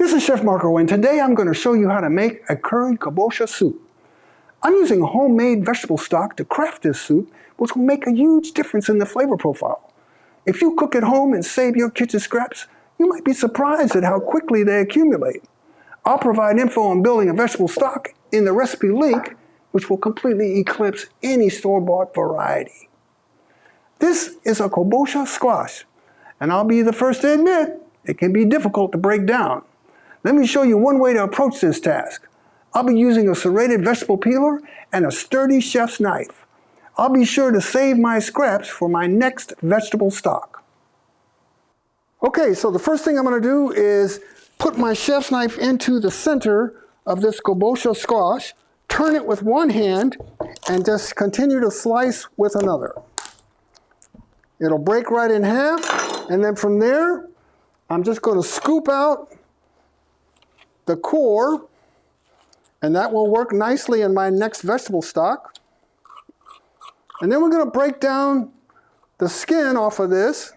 This is Chef Marko, and today I'm going to show you how to make a curried kabocha soup. I'm using homemade vegetable stock to craft this soup, which will make a huge difference in the flavor profile. If you cook at home and save your kitchen scraps, you might be surprised at how quickly they accumulate. I'll provide info on building a vegetable stock in the recipe link, which will completely eclipse any store-bought variety. This is a kabocha squash, and I'll be the first to admit it can be difficult to break down. Let me show you one way to approach this task. I'll be using a serrated vegetable peeler and a sturdy chef's knife. I'll be sure to save my scraps for my next vegetable stock. Okay, so the first thing I'm going to do is put my chef's knife into the center of this kabocha squash, turn it with one hand, and just continue to slice with another. It'll break right in half, and then from there, I'm just going to scoop out the core, and that will work nicely in my next vegetable stock. And then we're going to break down the skin off of this.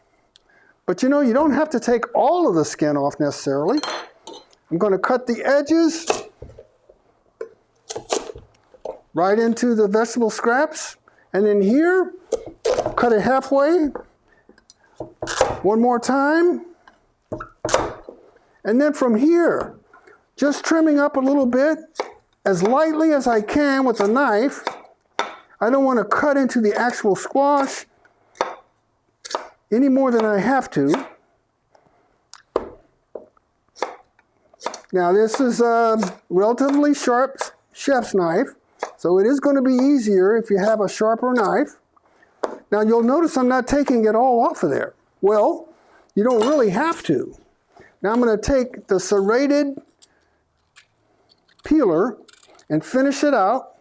But you know, you don't have to take all of the skin off necessarily. I'm going to cut the edges right into the vegetable scraps. And then here, cut it halfway. One more time. And then from here, just trimming up a little bit, as lightly as I can with a knife. I don't want to cut into the actual squash any more than I have to. Now this is a relatively sharp chef's knife, so it is going to be easier if you have a sharper knife. Now you'll notice I'm not taking it all off of there. Well, you don't really have to. Now I'm going to take the serrated peeler and finish it out,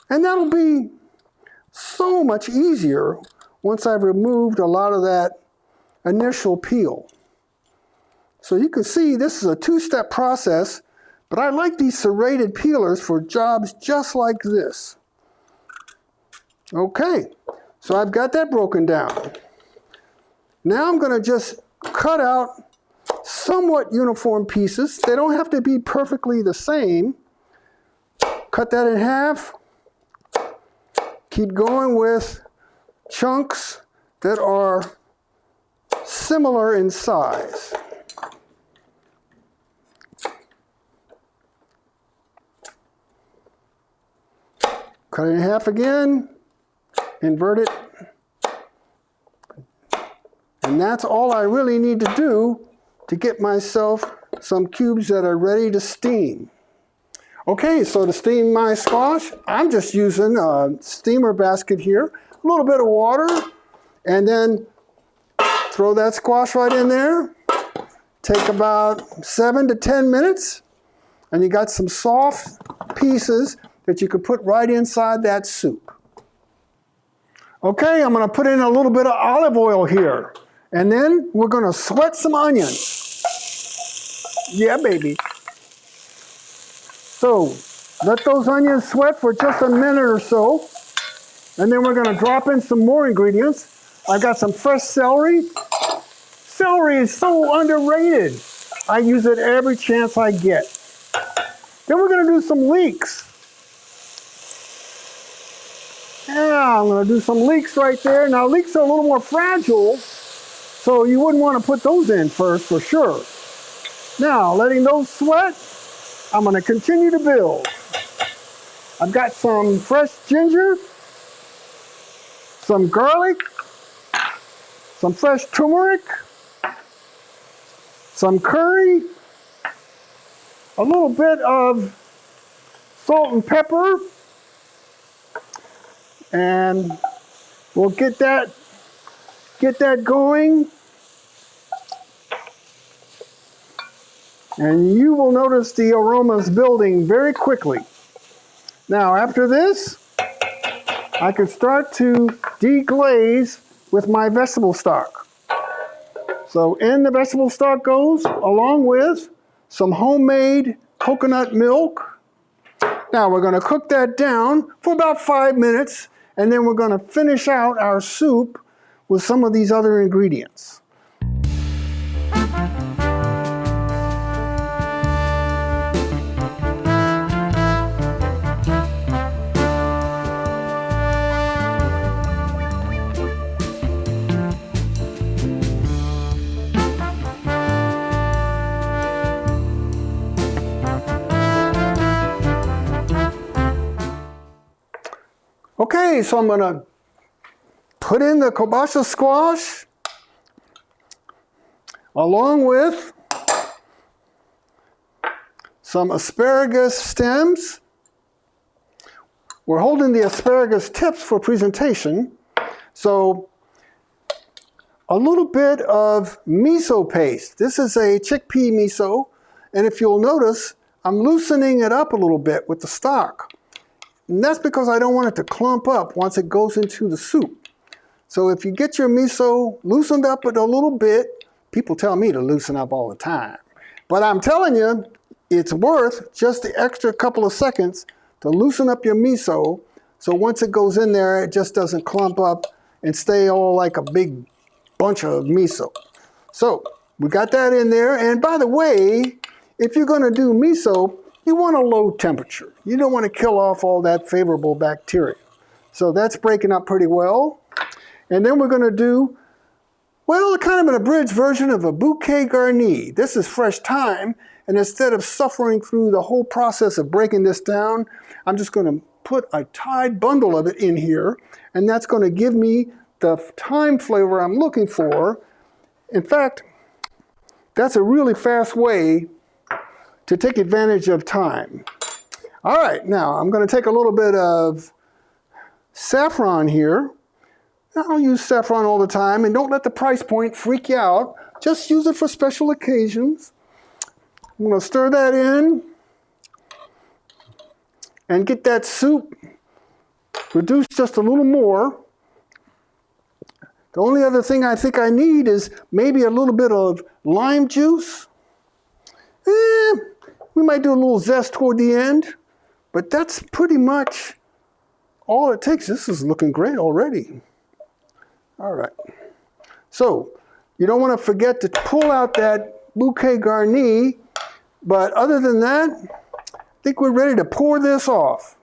and that'll be so much easier once I've removed a lot of that initial peel. So you can see this is a two-step process, but I like these serrated peelers for jobs just like this. Okay, so I've got that broken down. Now I'm going to just cut out somewhat uniform pieces. They don't have to be perfectly the same. Cut that in half. Keep going with chunks that are similar in size. Cut it in half again. Invert it. And that's all I really need to do to get myself some cubes that are ready to steam. Okay, so to steam my squash, I'm just using a steamer basket here, a little bit of water, and then throw that squash right in there. Take about 7 to 10 minutes, and you got some soft pieces that you can put right inside that soup. Okay, I'm going to put in a little bit of olive oil here, and then we're going to sweat some onions. Yeah, baby. So, let those onions sweat for just a minute or so. And then we're going to drop in some more ingredients. I got some fresh celery. Celery is so underrated. I use it every chance I get. Then we're going to do some leeks. Yeah, I'm going to do some leeks right there. Now, leeks are a little more fragile, so you wouldn't want to put those in first for sure. Now, letting those sweat, I'm going to continue to build. I've got some fresh ginger, some garlic, some fresh turmeric, some curry, a little bit of salt and pepper, and we'll get that going. And you will notice the aromas building very quickly. Now, after this, I can start to deglaze with my vegetable stock. So in the vegetable stock goes, along with some homemade coconut milk. Now, we're going to cook that down for about 5 minutes, and then we're going to finish out our soup with some of these other ingredients. Okay, so I'm going to put in the kabocha squash along with some asparagus stems. We're holding the asparagus tips for presentation. So a little bit of miso paste. This is a chickpea miso, and if you'll notice, I'm loosening it up a little bit with the stock. And that's because I don't want it to clump up once it goes into the soup. So if you get your miso loosened up a little bit, people tell me to loosen up all the time. But I'm telling you, it's worth just the extra couple of seconds to loosen up your miso, so once it goes in there, it just doesn't clump up and stay all like a big bunch of miso. So we got that in there. And by the way, if you're going to do miso, you want a low temperature. You don't want to kill off all that favorable bacteria. So that's breaking up pretty well. And then we're going to do, well, kind of an abridged version of a bouquet garni. This is fresh thyme. And instead of suffering through the whole process of breaking this down, I'm just going to put a tied bundle of it in here. And that's going to give me the thyme flavor I'm looking for. In fact, that's a really fast way to take advantage of thyme. All right, now I'm going to take a little bit of saffron here. I don't use saffron all the time, and don't let the price point freak you out. Just use it for special occasions. I'm going to stir that in and get that soup reduced just a little more. The only other thing I think I need is maybe a little bit of lime juice. We might do a little zest toward the end, but that's pretty much all it takes. This is looking great already. All right. So you don't want to forget to pull out that bouquet garni, but other than that, I think we're ready to pour this off.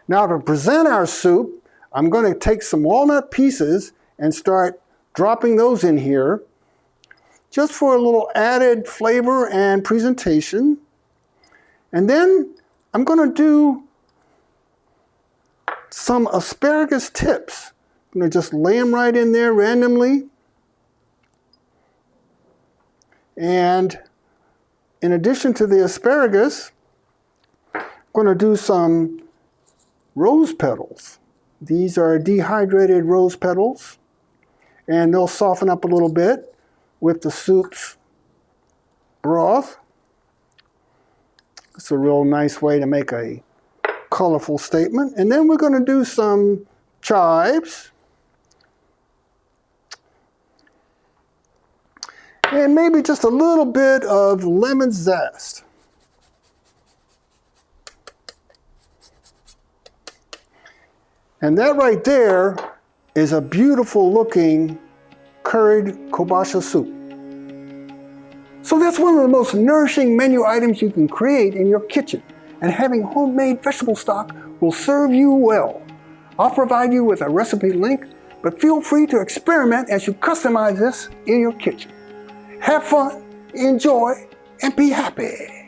Now to present our soup, I'm going to take some walnut pieces and start dropping those in here just for a little added flavor and presentation. And then I'm going to do some asparagus tips. I'm going to just lay them right in there randomly. And in addition to the asparagus, I'm going to do some rose petals. These are dehydrated rose petals, and they'll soften up a little bit with the soup's broth. It's a real nice way to make a colorful statement. And then we're going to do some chives. And maybe just a little bit of lemon zest. And that right there is a beautiful looking curried kabocha soup. So that's one of the most nourishing menu items you can create in your kitchen, and having homemade vegetable stock will serve you well. I'll provide you with a recipe link, but feel free to experiment as you customize this in your kitchen. Have fun, enjoy, and be happy.